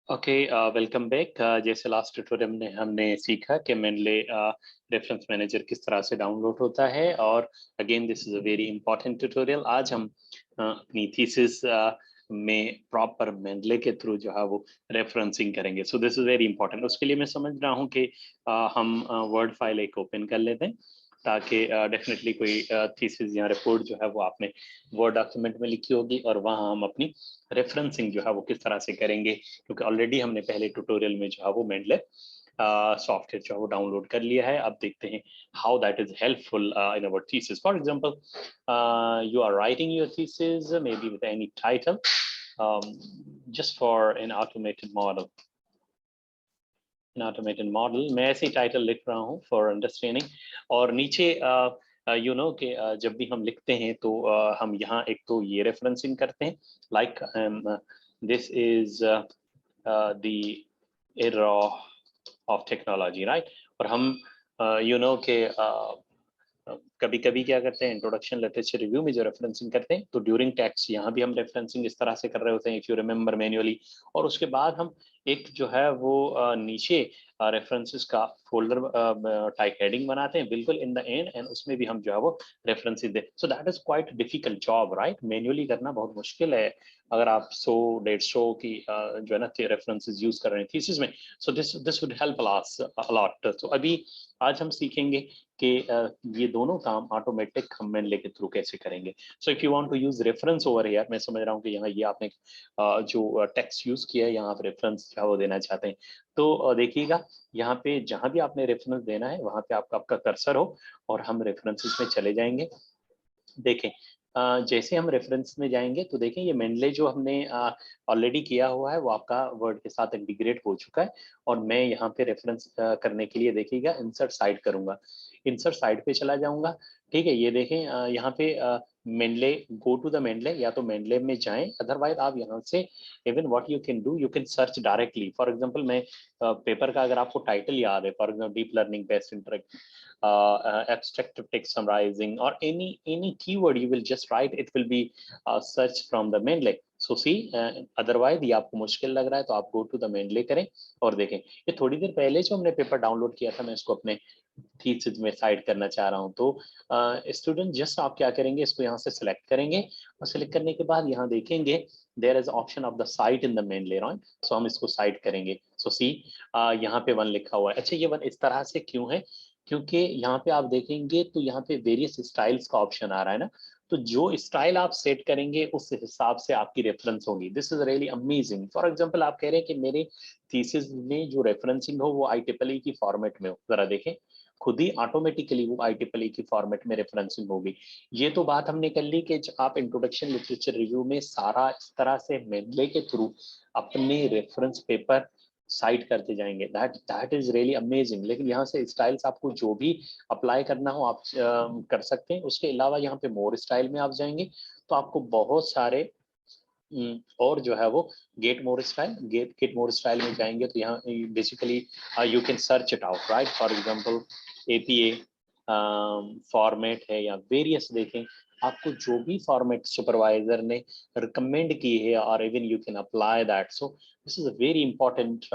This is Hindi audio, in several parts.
Okay, welcome back. जैसे लास्ट ट्यूटोरियल में हमने सीखा कि मेनली रेफरेंस मैनेजर किस तरह से डाउनलोड होता है, और again this is a very important tutorial. आज हम अपनी थीसिस में प्रॉपर मेनले के थ्रू जो है वो रेफरेंसिंग करेंगे। So this is very important. उसके लिए मैं समझ रहा हूँ कि हम वर्ड फाइल एक ओपन कर लेते हैं, ताकि डेफिनेटली कोई थीसिस या रिपोर्ट जो है वो आपने वर्ड डॉक्यूमेंट में लिखी होगी, और वहाँ हम अपनी रेफरेंसिंग जो है वो किस तरह से करेंगे, क्योंकि ऑलरेडी हमने पहले ट्यूटोरियल में जो है वो मेंडले सॉफ्टवेयर जो है वो डाउनलोड कर लिया है। अब देखते हैं how that is helpful in our thesis. For example, you are writing your thesis maybe with any title, um, just for an automated model मैं ऐसे टाइटल लिख रहा हूँ फॉर अंडरस्टैंडिंग। और नीचे यू नो कि जब भी हम लिखते हैं तो हम यहाँ एक तो ये रेफरेंसिंग करते हैं, like this is the era of technology, right. और हम यू नो के कभी कभी क्या करते हैं, इंट्रोडक्शन लिटरेचर रिव्यू में जो रेफरेंसिंग करते हैं, तो ड्यूरिंग टेक्स्ट यहाँ भी हम रेफरेंसिंग इस तरह से कर रहे होते हैं, इफ यू रिमेंबर मैन्युअली। और उसके बाद हम एक जो है वो नीचे रेफरेंसेस का फोल्डर टाइप हेडिंग बनाते हैं बिल्कुल इन द एंड, एंड उसमें भी हम जो है वो references they. So that is quite difficult job, right. Manually करना बहुत मुश्किल है अगर आप 100-150 की जो है ना रेफरेंसेस यूज कर रहे हैं थीसिस में। So this would help a lot. तो अभी आज हम सीखेंगे कि ये दोनों काम ऑटोमेटिक हम मेनले के थ्रू कैसे करेंगे। So if you want to use reference over here, मैं समझ रहा हूँ कि यहाँ ये आपने जो टेक्स्ट यूज किया है, यहाँ आप रेफरेंस जो है वो देना चाहते हैं। तो देखिएगा, यहाँ पे जहां भी आपने रेफरेंस देना है वहां पे आपका कर्सर हो, और हम रेफरेंसेस में चले जाएंगे। देखें, जैसे हम रेफरेंस में जाएंगे तो देखें ये मेनले जो हमने ऑलरेडी किया हुआ है वो आपका वर्ड के साथ इंटीग्रेट हो चुका है। और मैं यहाँ पे रेफरेंस करने के लिए देखिएगा इंसर्ट साइड करूंगा, इंसर्ट साइड पे चला जाऊंगा। ठीक है, ये देखें यहाँ पे मेनले, गो टू द मेनले, या तो मेनले में जाएं, अदरवाइज आप यहाँ से even what you can do, you can search directly. For example, मैं पेपर का अगर आपको टाइटल याद है, for example deep learning based interact abstractive text summarizing, or any keyword you will just write, it will be searched from the main. So see, otherwise ये आपको मुश्किल लग रहा है तो आप go to the main करें और देखें। ये थोड़ी देर पहले जो हमने पेपर डाउनलोड किया था, मैं इसको अपने थीसिस में साइड करना चाह रहा हूँ। तो स्टूडेंट जस्ट आप क्या करेंगे, इसको यहाँ से सिलेक्ट करेंगे, और सिलेक्ट करने के बाद यहाँ देखेंगे there is option of the site in the main ले, राइट। सो हम इसको साइड करेंगे। सो सी, यहाँ पे 1 लिखा हुआ है। अच्छा, ये 1 इस तरह से क्यों है, क्योंकि यहाँ पे आप देखेंगे तो यहाँ पे वेरियस स्टाइल्स का ऑप्शन आ रहा है ना। तो जो स्टाइल आप सेट करेंगे उस हिसाब से आपकी रेफरेंस होगी। This is really amazing. For example, आप कह रहे हैं कि मेरे थीसिस में जो रेफरेंसिंग हो वो IEEE की फॉर्मेट में हो, जरा देखें, खुद ही ऑटोमेटिकली वो IEEE की फॉर्मेट में रेफरेंसिंग होगी। ये तो बात हमने कर ली कि आप इंट्रोडक्शन लिटरेचर रिव्यू में सारा इस तरह से मेनले के थ्रू अपने रेफरेंस पेपर साइट करते जाएंगे। That is really amazing. लेकिन यहाँ से स्टाइल्स आपको जो भी अप्लाई करना हो आप कर सकते हैं। उसके अलावा यहाँ पे मोर स्टाइल में आप जाएंगे तो आपको बहुत सारे और जो है वो गेट मोर स्टाइल में जाएंगे तो यहाँ basically you can search it out, right. For example APA format है या वेरियस, देखें आपको जो भी फॉर्मेट सुपरवाइजर ने रिकमेंड की है, और even you can apply that. So this is a very important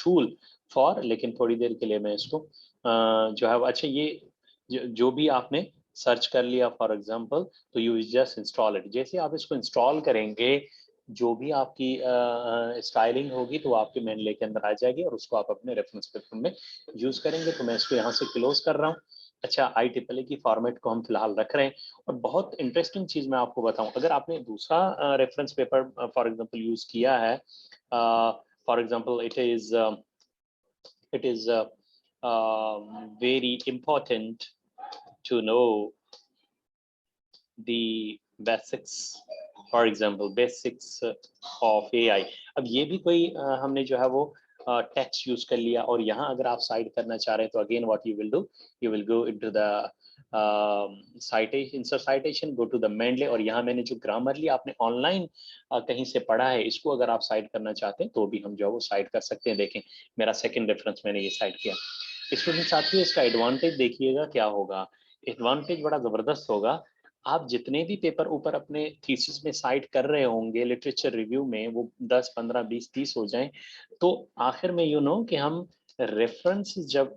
tool for. लेकिन थोड़ी देर के लिए मैं इसको जो है, अच्छा ये जो भी आपने सर्च कर लिया फॉर एग्जांपल, तो यू जस्ट इंस्टॉल इट। जैसे आप इसको इंस्टॉल करेंगे, जो भी आपकी स्टाइलिंग होगी तो आपके मेनले के अंदर आ जाएगी, और उसको आप अपने रेफरेंस पेपर में यूज करेंगे। तो मैं इसको यहाँ से क्लोज कर रहा हूँ। अच्छा, IEEE की फॉर्मेट को हम फिलहाल रख रहे हैं। और बहुत इंटरेस्टिंग चीज मैं आपको बताऊं, अगर आपने दूसरा reference paper for example use किया है, for example it is very important to know the basics, for example basics of AI। अब ये भी कोई हमने जो है वो टेक्स्ट यूज कर लिया, और यहाँ अगर आप साइड करना चाह रहे हैं तो again what you will do, you will go into the citation, insert citation, go to the मेनले, और यहाँ मैंने जो ग्रामरली आपने ऑनलाइन कहीं से पढ़ा है, इसको अगर आप साइड करना चाहते हैं तो भी हम जो है वो साइड कर सकते हैं। देखें, मेरा सेकेंड रेफरेंस मैंने ये साइड किया। स्टूडेंट साथियों, इसका एडवांटेज देखिएगा क्या होगा। एडवांटेज बड़ा जबरदस्त होगा। आप जितने भी पेपर ऊपर अपने थीसिस में साइट कर रहे होंगे लिटरेचर रिव्यू में, वो 10, 15, 20, 30 हो जाएं, तो आखिर में कि हम रेफरेंस जब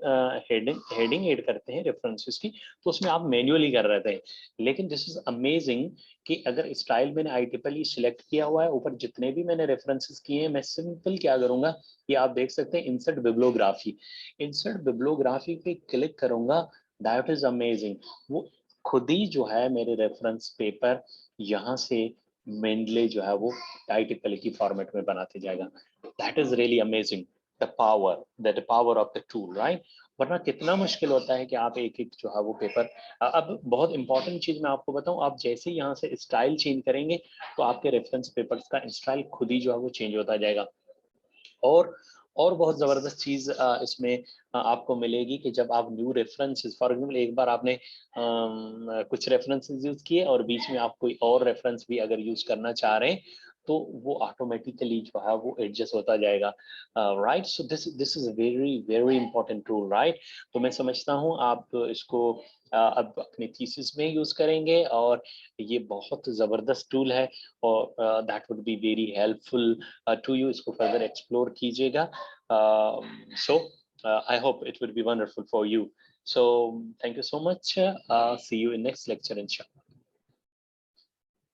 हेडिंग हेडिंग ऐड करते हैं रेफरेंसेस की, तो उसमें आप मैन्युअली कर रहे थे। लेकिन दिस इज अमेजिंग कि अगर स्टाइल मैंने IEEE सिलेक्ट किया हुआ है, ऊपर जितने भी मैंने रेफरेंसेस किए हैं, मैं सिंपल क्या करूंगा कि आप देख सकते हैं इंसर्ट बिब्लियोग्राफी। इंसर्ट बिब्लियोग्राफी पे क्लिक करूंगा, दैट इज अमेजिंग। वो खुद ही जो है मेरे रेफरेंस पेपर यहाँ से मेनली जो है वो IEEE की फॉर्मेट में बनाते जाएगा। That is really amazing, the power of the tool, right. वरना कितना मुश्किल होता है कि आप एक एक जो है वो पेपर। अब बहुत इंपॉर्टेंट चीज मैं आपको बताऊं, आप जैसे ही यहाँ से स्टाइल चेंज करेंगे तो आपके रेफरेंस पेपर्स का स्टाइल खुद ही जो है वो चेंज होता जाएगा। और और बहुत ज़बरदस्त चीज़ इसमें आपको मिलेगी कि जब आप न्यू रेफरेंसेस, फॉर एग्जांपल एक बार आपने कुछ रेफरेंसेस यूज़ किए और बीच में आप कोई और रेफरेंस भी अगर यूज़ करना चाह रहे हैं, तो वो ऑटोमेटिकली जो है वो एडजस्ट होता जाएगा, right. So this this is very very important tool, right. तो मैं समझता हूँ आप इसको अब अपने थीसिस में यूज़ करेंगे, और ये बहुत ज़बरदस्त टूल है, और that would be very helpful to you. इसको फर्दर एक्सप्लोर कीजिएगा। So I hope it will be wonderful for you. So thank you so much. See you in next lecture, inshallah.